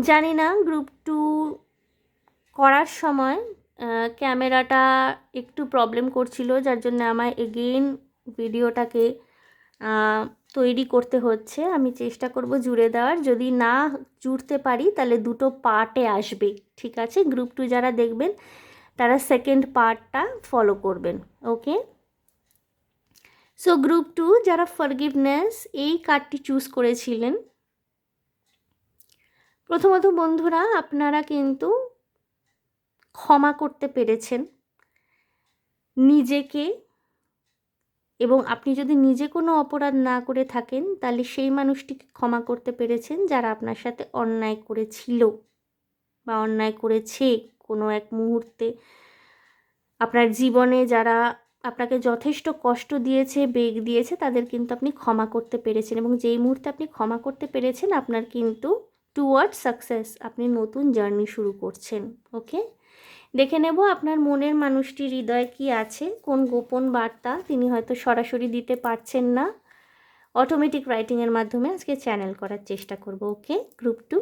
জানি না group two করার সময় ক্যামেরাটা একটু প্রবলেম করছিল, যার জন্য আমায় এগেইন ভিডিওটাকে তৈরি করতে হচ্ছে। আমি চেষ্টা করব জুড়ে দেওয়ার, যদি না জুড়তে পারি তাহলে দুটো পার্টে আসবে, ঠিক আছে? গ্রুপ টু যারা দেখবেন তারা সেকেন্ড পার্টটা ফলো করবেন, ওকে? সো গ্রুপ টু যারা ফরগিভনেস এই কার্ডটি চুজ করেছিলেন, প্রথমত বন্ধুরা আপনারা কিন্তু ক্ষমা করতে পেরেছেন নিজেকে, এবং আপনি যদি নিজে কোনো অপরাধ না করে থাকেন তাহলে সেই মানুষটিকে ক্ষমা করতে পেরেছেন যারা আপনার সাথে অন্যায় করেছিল বা অন্যায় করেছে কোনো এক মুহূর্তে আপনার জীবনে। যারা আপনাকে যথেষ্ট কষ্ট দিয়েছে, বেগ দিয়েছে, তাদের কিন্তু আপনি ক্ষমা করতে পেরেছেন, এবং যেই মুহূর্তে আপনি ক্ষমা করতে পেরেছেন আপনার কিন্তু টুয়ার্ড সাকসেস, আপনি নতুন জার্নি শুরু করছেন, ওকে? দেখে নেব আপনার মনের মানুষটির হৃদয়ে কি আছে, কোন গোপন বার্তা তিনি হয়তো সরাসরি দিতে পারছেন না, অটোমেটিক রাইটিংয়ের মাধ্যমে আজকে চ্যানেল করার চেষ্টা করব, ওকে? গ্রুপ টু,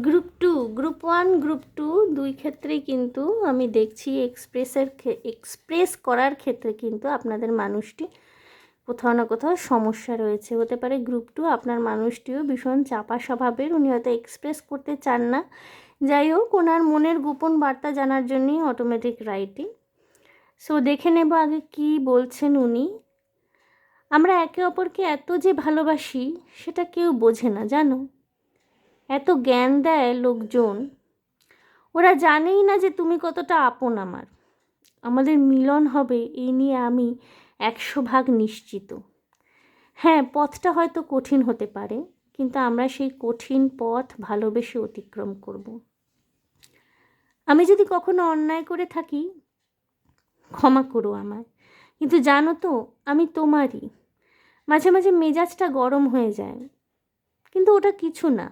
গ্রুপ 1 গ্রুপ 2 দুই ক্ষেত্রেই কিন্তু আমি দেখছি এক্সপ্রেস করার ক্ষেত্রে কিন্তু আপনাদের মানুষটি কোথাও না কোথাও সমস্যা রয়েছে। হতে পারে গ্রুপ 2 আপনার মানুষটিও ভীষণ চাপা স্বভাবের, উনি হয়তো এক্সপ্রেস করতে চান না। যাই হোক, ওনার মনের গোপন বার্তা জানার জন্যই অটোমেটিক রাইটিং। সো দেখে নেব আগে কি বলছেন উনি। আমরা একে অপরকে এত যে ভালোবাসি সেটা কেউ বোঝে না জানো। এত জ্ঞান দেয় লোকজন, ওরা জানেই না যে তুমি কতটা আপন আমার। আমাদের মিলন হবে এই নিয়ে আমি 100% নিশ্চিত। হ্যাঁ, পথটা হয়তো কঠিন হতে পারে, কিন্তু আমরা সেই কঠিন পথ ভালোবেসে অতিক্রম করব। আমি যদি কখনো অন্যায় করে থাকি ক্ষমা করো আমায়, কিন্তু জানো তো আমি তোমারই। মাঝে মাঝে মেজাজটা গরম হয়ে যায়, কিন্তু ওটা কিছু না।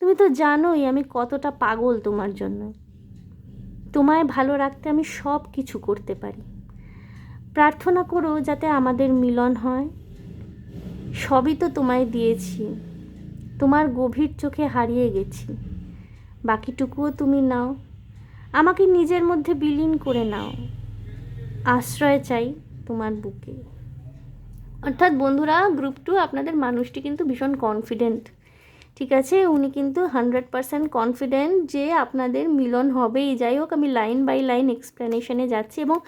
তুমি তো জানোই আমি কতটা পাগল তোমার জন্য। তোমায় ভালো রাখতে আমি সব কিছু করতে পারি। প্রার্থনা করো যাতে আমাদের মিলন হয়। সবই তো তোমায় দিয়েছি, তোমার গভীর চোখে হারিয়ে গেছি। বাকিটুকুও তুমি নাও, আমাকে নিজের মধ্যে বিলীন করে নাও। আশ্রয় চাই তোমার বুকে। অর্থাৎ বন্ধুরা, গ্রুপ 2 আপনাদের মানুষটি কিন্তু ভীষণ কনফিডেন্ট, ঠিক আছে? উনি কিন্তু 100% কনফিডেন্ট যে আপনাদের মিলন হবেই। যাই হোক, আমি লাইন বাই লাইন এক্সপ্লেনেশনে যাচ্ছি এবং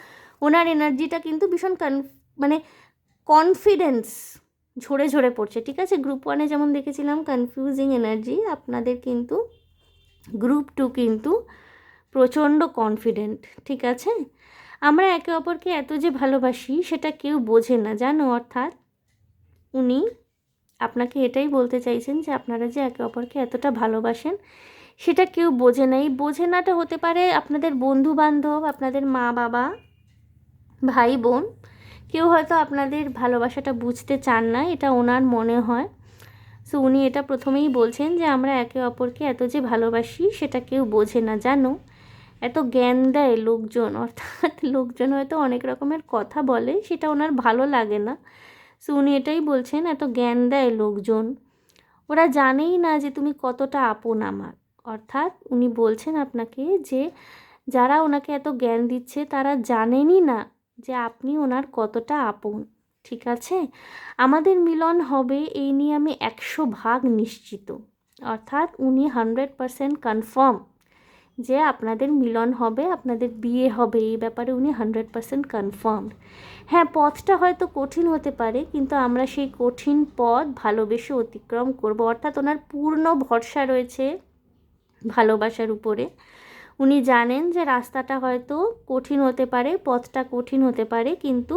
ওনার এনার্জিটা কিন্তু ভীষণ মানে কনফিডেন্স ঝরে ঝরে পড়ছে, ঠিক আছে? গ্রুপ 1-এ যেমন দেখেছিলাম কনফিউজিং এনার্জি, আপনাদের কিন্তু গ্রুপ 2 কিন্তু প্রচণ্ড কনফিডেন্ট, ঠিক আছে? আমরা একে অপরকে এত যে ভালোবাসি সেটা কেউ বোঝে না জানো। অর্থাৎ উনি আপনাকে এটাই বলতে চাইছেন যে আপনারা যে একে অপরকে এতটা ভালোবাসেন সেটা কেউ বোঝে না। এই বোঝে নাটা হতে পারে আপনাদের বন্ধু বান্ধব, আপনাদের মা বাবা, ভাই বোন। কেউ হয়তো আপনাদের ভালোবাসাটা বুঝতে চান না, এটা ওনার মনে হয়। সো উনি এটা প্রথমেই বলছেন যে আমরা একে অপরকে এত যে ভালোবাসি সেটা কেউ বোঝে না জানো। এত জ্ঞান দেয় লোকজন, অর্থাৎ লোকজন হয়তো অনেক রকমের কথা বলে, সেটা ওনার ভালো লাগে না। সো উনি এটাই বলছেন, এত জ্ঞান দেয় লোকজন, ওরা জানেই না যে তুমি কতটা আপন আমার। অর্থাৎ উনি বলছেন আপনাকে যে যারা ওনাকে এত জ্ঞান দিচ্ছে তারা জানেনই না যে আপনি ওনার কতটা আপন, ঠিক আছে? আমাদের মিলন হবে এই নিয়ে আমি 100% নিশ্চিত। অর্থাৎ উনি 100% কনফার্ম যে আপনাদের মিলন হবে, আপনাদের বিয়ে হবে, এই ব্যাপারে উনি 100% কনফার্ম। হ্যাঁ, পথটা হয়তো কঠিন হতে পারে, কিন্তু আমরা সেই কঠিন পথ ভালোবেসে অতিক্রম করব। অর্থাৎ ওনার পূর্ণ ভরসা রয়েছে ভালোবাসার উপরে। উনি জানেন যে রাস্তাটা হয়তো কঠিন হতে পারে, পথটা কঠিন হতে পারে, কিন্তু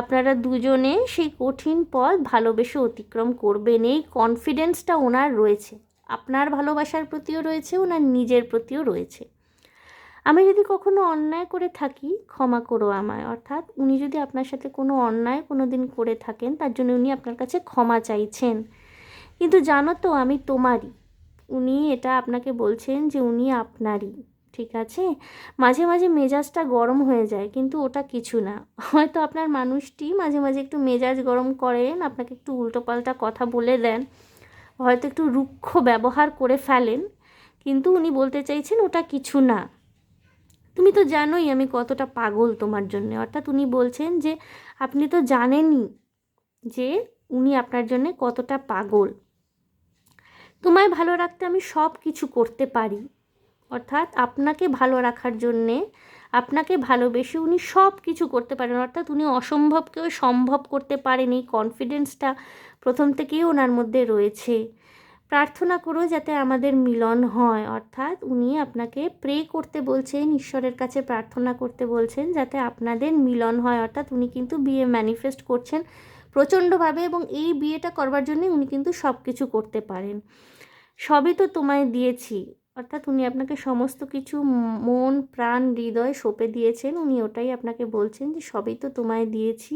আপনারা দুজনে সেই কঠিন পথ ভালোবেসে অতিক্রম করবেন। এই কনফিডেন্সটা ওনার রয়েছে, আপনার ভালোবাসার প্রতিও রয়েছে, ওনার নিজের প্রতিও রয়েছে। আমি যদি কখনো অন্যায় করে থাকি ক্ষমা করো আমায়। অর্থাৎ উনি যদি আপনার সাথে কোনো অন্যায় কোনো দিন করে থাকেন তার জন্য উনি আপনার কাছে ক্ষমা চাইছেন। কিন্তু জানো তো আমি তোমারই। উনি এটা আপনাকে বলছেন যে উনি আপনারই, ঠিক আছে? মাঝে মাঝে মেজাজটা গরম হয়ে যায়, কিন্তু ওটা কিছু না। হয়তো আপনার মানুষটি মাঝে মাঝে একটু মেজাজ গরম করেন, আপনাকে একটু উল্টোপাল্টা কথা বলে দেন, হয়তো একটু রুক্ষ ব্যবহার করে ফেলেন, কিন্তু উনি বলতে চাইছেন ওটা কিছু না। তুমি তো জানোই আমি কতটা পাগল তোমার জন্যে। অর্থাৎ উনি বলছেন যে আপনি তো জানেনই যে উনি আপনার জন্যে কতটা পাগল। তোমায় ভালো রাখতে আমি সব কিছু করতে পারি। অর্থাৎ আপনাকে ভালো রাখার জন্যে, আপনাকে ভালোবেসে উনি সব কিছু করতে পারেন। অর্থাৎ উনি অসম্ভবকেও সম্ভব করতে পারেন, এই কনফিডেন্সটা প্রথম থেকেই ওনার মধ্যে রয়েছে। প্রার্থনা করো যাতে আমাদের মিলন হয়। অর্থাৎ উনি আপনাকে প্রে করতে বলছেন, ঈশ্বরের কাছে প্রার্থনা করতে বলছেন যাতে আপনাদের মিলন হয়। অর্থাৎ উনি কিন্তু বিয়ে ম্যানিফেস্ট করছেন প্রচণ্ডভাবে, এবং এই বিয়েটা করবার জন্যে উনি কিন্তু সব কিছু করতে পারেন। সবই তো তোমায় দিয়েছি, অর্থাৎ উনি আপনাকে সমস্ত কিছু মন প্রাণ হৃদয় সঁপে দিয়েছেন। উনি ওটাই আপনাকে বলছেন যে সবই তো তোমায় দিয়েছি,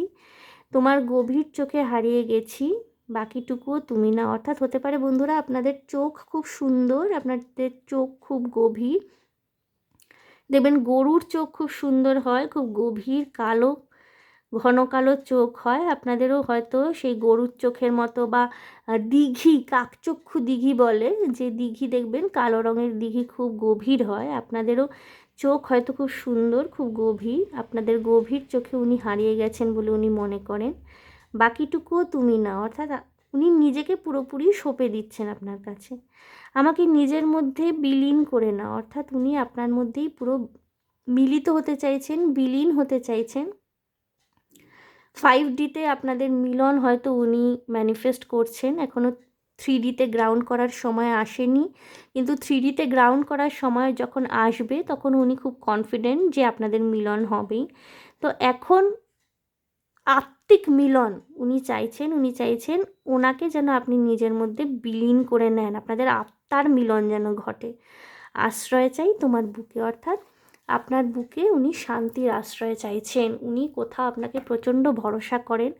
তোমার গভীর চোখে হারিয়ে গেছি, বাকিটুকুও তুমি না। অর্থাৎ হতে পারে বন্ধুরা আপনাদের চোখ খুব সুন্দর, আপনাদের চোখ খুব গভীর, দেখবেন গরুর চোখ খুব সুন্দর হয়, খুব গভীর কালো ঘন কালো চোখ হয়, আপনাদেরও হয়তো সেই গরুর চোখের মতো বা দিঘি, কাকচক্ষু দিঘি বলে, যে দিঘি দেখবেন কালো রঙের দিঘি খুব গভীর হয়, আপনাদেরও চোখ হয়তো খুব সুন্দর, খুব গভীর, আপনাদের গভীর চোখে উনি হারিয়ে গেছেন বলে উনি মনে করেন। বাকিটুকুও তুমি না, অর্থাৎ উনি নিজেকে পুরোপুরি সঁপে দিচ্ছেন আপনার কাছে। আমাকে নিজের মধ্যে বিলীন করে নাও, অর্থাৎ উনি আপনার মধ্যেই পুরো মিলিত হতে চাইছেন, বিলীন হতে চাইছেন। 5Dতে আপনাদের মিলন হয়তো উনি ম্যানিফেস্ট করছেন, এখনও 3Dতে গ্রাউন্ড করার সময় আসেনি, কিন্তু 3Dতে গ্রাউন্ড করার সময় যখন আসবে তখন উনি খুব কনফিডেন্ট যে আপনাদের মিলন হবেই। তো এখন আত্মিক মিলন উনি চাইছেন ওনাকে যেন আপনি নিজের মধ্যে বিলীন করে নেন, আপনাদের আত্মার মিলন যেন ঘটে। আশ্রয় চাই তোমার বুকে, অর্থাৎ আপনার বুকে উনি শান্তির আশ্রয় চাইছেন। উনি কোথাও আপনাকে প্রচণ্ড ভরসা করেন,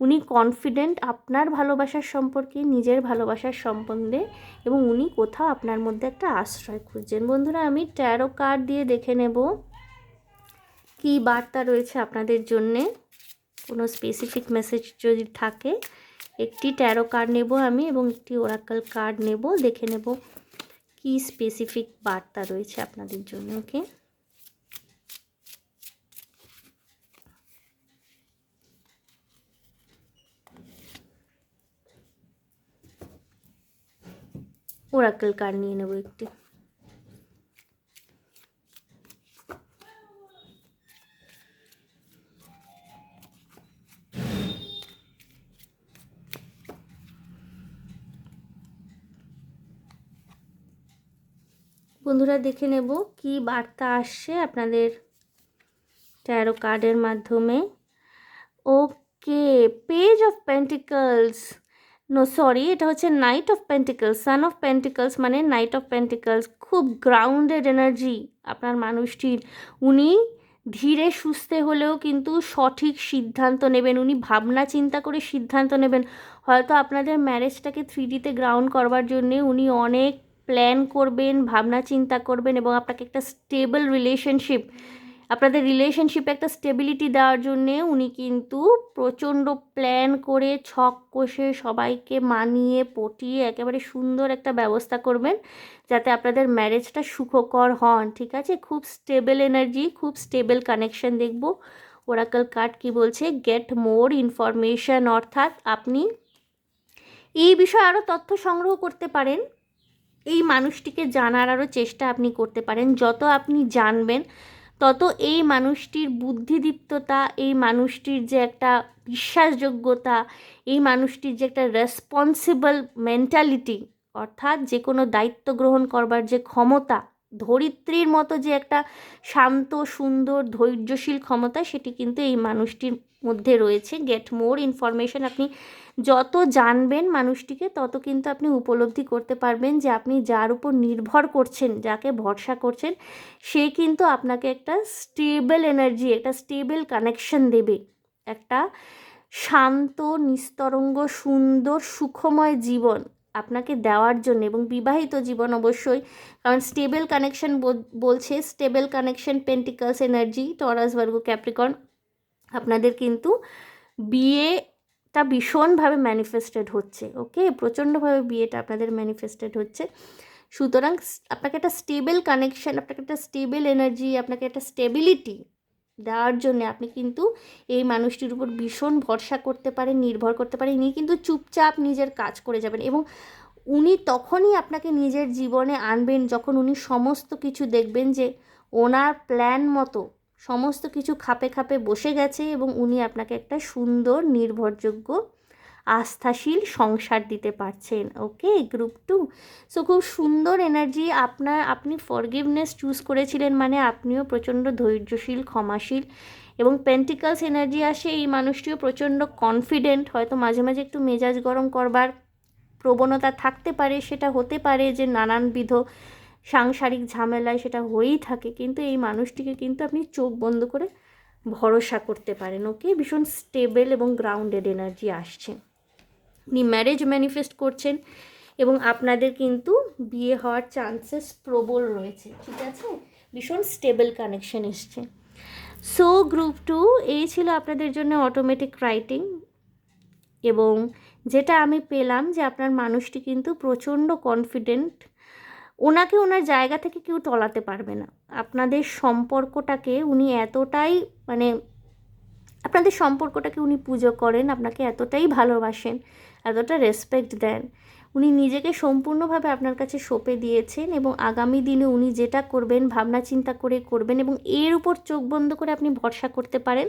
উনি কনফিডেন্ট আপনার ভালোবাসার সম্পর্কে, নিজের ভালোবাসার সম্বন্ধে, এবং উনি কোথাও আপনার মধ্যে একটা আশ্রয় খুঁজছেন। বন্ধুরা, আমি ট্যারো কার্ড দিয়ে দেখে নেব কী বার্তা রয়েছে আপনাদের জন্যে। কোনো স্পেসিফিক মেসেজ যদি থাকে, একটি ট্যারো কার্ড নেব আমি এবং একটি ওরাকল কার্ড নেব, দেখে নেব কি স্পেসিফিক বার্তা রয়েছে আপনাদের জন্য। ওকে, ওরাকল কার্ড নিয়ে নেব একটি। বন্ধুরা, দেখে নেব কি বার্তা আসছে আপনাদের ট্যারো কার্ডের মাধ্যমে। Okay, page of pentacles, no sorry, এটা হচ্ছে knight of pentacles. Son of pentacles মানে নাইট অফ পেন্টিকলস। খুব গ্রাউন্ডেড এনার্জি আপনার মানুষটির। উনি ধীরে সুস্থে হলেও কিন্তু সঠিক সিদ্ধান্ত নেবেন, উনি ভাবনা চিন্তা করে সিদ্ধান্ত নেবেন। হয়তো আপনাদের ম্যারেজটাকে 3Dতে গ্রাউন্ড করবার জন্যে উনি অনেক প্ল্যান করবেন, ভাবনা চিন্তা করবেন, এবং আপনাকে একটা স্টেবল রিলেশনশিপ, আপনাদের রিলেশনশিপে একটা স্টেবিলিটি দেওয়ার জন্যে উনি কিন্তু প্রচণ্ড প্ল্যান করে ছক কষে সবাইকে মানিয়ে পটিয়ে একেবারে সুন্দর একটা ব্যবস্থা করবেন যাতে আপনাদের ম্যারেজটা সুখকর হন। ঠিক আছে, খুব স্টেবল এনার্জি, খুব স্টেবল কানেকশন দেখব। ওরাকল কার্ড কি বলছে? গেট মোর ইনফরমেশন, অর্থাৎ আপনি এই বিষয়ে আরও তথ্য সংগ্রহ করতে পারেন, এই মানুষটিকে জানার আরও চেষ্টা আপনি করতে পারেন। যত আপনি জানবেন তত এই মানুষটির বুদ্ধিদীপ্ততা, এই মানুষটির যে একটা বিশ্বাসযোগ্যতা, এই মানুষটির যে একটা রেসপন্সিবল মেন্টালিটি, অর্থাৎ যে কোনো দায়িত্ব গ্রহণ করবার যে ক্ষমতা, ধরিত্রীর মতো যে একটা শান্ত সুন্দর ধৈর্যশীল ক্ষমতা, সেটি কিন্তু এই মানুষটির মধ্যে রয়েছে। গেট মোর ইনফরমেশন, আপনি যত জানবেন মানুষটিকে তত কিন্তু আপনি উপলব্ধি করতে পারবেন যে আপনি যার উপর নির্ভর করছেন, যাকে ভরসা করছেন, সে কিন্তু আপনাকে একটা স্টেবল এনার্জি, একটা স্টেবল কানেকশন দেবে, একটা শান্ত নিস্তরঙ্গ সুন্দর সুখময় জীবন আপনাকে দেওয়ার জন্য, এবং বিবাহিত জীবন অবশ্যই, কারণ স্টেবল কানেকশন বলছে, stable connection pentacles energy, Taurus Virgo Capricorn, আপনাদের কিন্তু বিয়েটা ভীষণভাবে ম্যানিফেস্টেড হচ্ছে। ওকে, প্রচণ্ডভাবে বিয়েটা আপনাদের ম্যানিফেস্টেড হচ্ছে। সুতরাং আপনাকে একটা স্টেবল কানেকশন, আপনাকে একটা স্টেবল এনার্জি, আপনাকে একটা স্টেবিলিটি দেওয়ার জন্যে আপনি কিন্তু এই মানুষটির উপর ভীষণ ভরসা করতে পারেন, নির্ভর করতে পারেন। ইনি কিন্তু চুপচাপ নিজের কাজ করে যাবেন, এবং উনি তখনই আপনাকে নিজের জীবনে আনবেন যখন উনি সমস্ত কিছু দেখবেন যে ওনার প্ল্যান মতো সমস্ত কিছু খাপে খাপে বসে গেছে, এবং উনি আপনাকে একটা সুন্দর নির্ভরযোগ্য আস্থাশীল সংসার দিতে পারছেন। ওকে, গ্রুপ 2। সো খুব সুন্দর এনার্জি আপনি ফরগিভনেস চুজ করেছিলেন, মানে আপনিও প্রচণ্ড ধৈর্যশীল, ক্ষমাশীল, এবং পেন্টিকলস এনার্জি আসে এই মানুষটিও প্রচণ্ড কনফিডেন্ট। হয়তো মাঝে মাঝে একটু মেজাজ গরম করবার প্রবণতা থাকতে পারে, সেটা হতে পারে যে নানানবিধ সাংসারিক ঝামেলায় সেটা হয়েই থাকে, কিন্তু এই মানুষটিকে কিন্তু আপনি চোখ বন্ধ করে ভরসা করতে পারেন। ওকে, ভীষণ স্টেবল এবং গ্রাউন্ডেড এনার্জি আসছে। উনি ম্যারেজ ম্যানিফেস্ট করছেন, এবং আপনাদের কিন্তু বিয়ে হওয়ার চান্সেস প্রবল রয়েছে। ঠিক আছে, ভীষণ স্টেবল কানেকশন এসছে। সো গ্রুপ 2 এই ছিল আপনাদের জন্য অটোমেটিক রাইটিং। এবং যেটা আমি পেলাম যে আপনার মানুষটি কিন্তু প্রচণ্ড কনফিডেন্ট, ওনাকে ওনার জায়গা থেকে কেউ টলাতে পারবে না। আপনাদের সম্পর্কটাকে উনি এতটাই মানে আপনাদের সম্পর্কটাকে উনি পুজো করেন, আপনাকে এতটাই ভালোবাসেন, এতটা রেসপেক্ট দেন, উনি নিজেকে সম্পূর্ণভাবে আপনার কাছে সঁপে দিয়েছেন এবং আগামী দিনে উনি যেটা করবেন ভাবনা চিন্তা করে করবেন এবং এর উপর চোখ বন্ধ করে আপনি ভরসা করতে পারেন।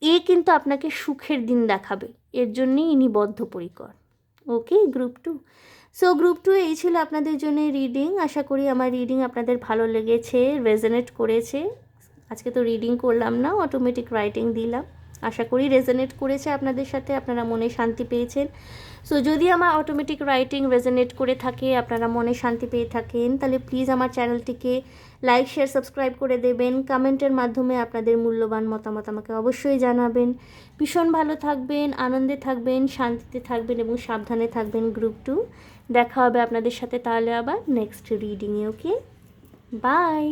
এ কিন্তু আপনাকে সুখের দিন দেখাবে, এর জন্যেই ইনি বদ্ধপরিকর। ওকে গ্রুপ 2। সো গ্রুপ 2 এই ছিল আপনাদের জন্য রিডিং। আশা করি আমার রিডিং আপনাদের ভালো লেগেছে, রেজোনেট করেছে। আজকে তো রিডিং করলাম না, অটোমেটিক রাইটিং দিলাম। আশা করি রেজোনেট করেছে আপনাদের সাথে, আপনারা মনে শান্তি পেয়েছেন। সো যদি আমার অটোমেটিক রাইটিং রেজোনেট করে থাকে, আপনারা মনে শান্তি পেয়ে থাকেন, তাহলে প্লিজ আমার চ্যানেলটিকে লাইক শেয়ার সাবস্ক্রাইব করে দেবেন। কমেন্টের মাধ্যমে আপনাদের মূল্যবান মতামত আমাকে অবশ্যই জানাবেন। ভীষণ ভালো থাকবেন, আনন্দে থাকবেন, শান্তিতে থাকবেন এবং সাবধানে থাকবেন গ্রুপ 2। দেখা হবে আপনাদের সাথে তাহলে আবার নেক্সট রিডিংয়ে। Okay, by.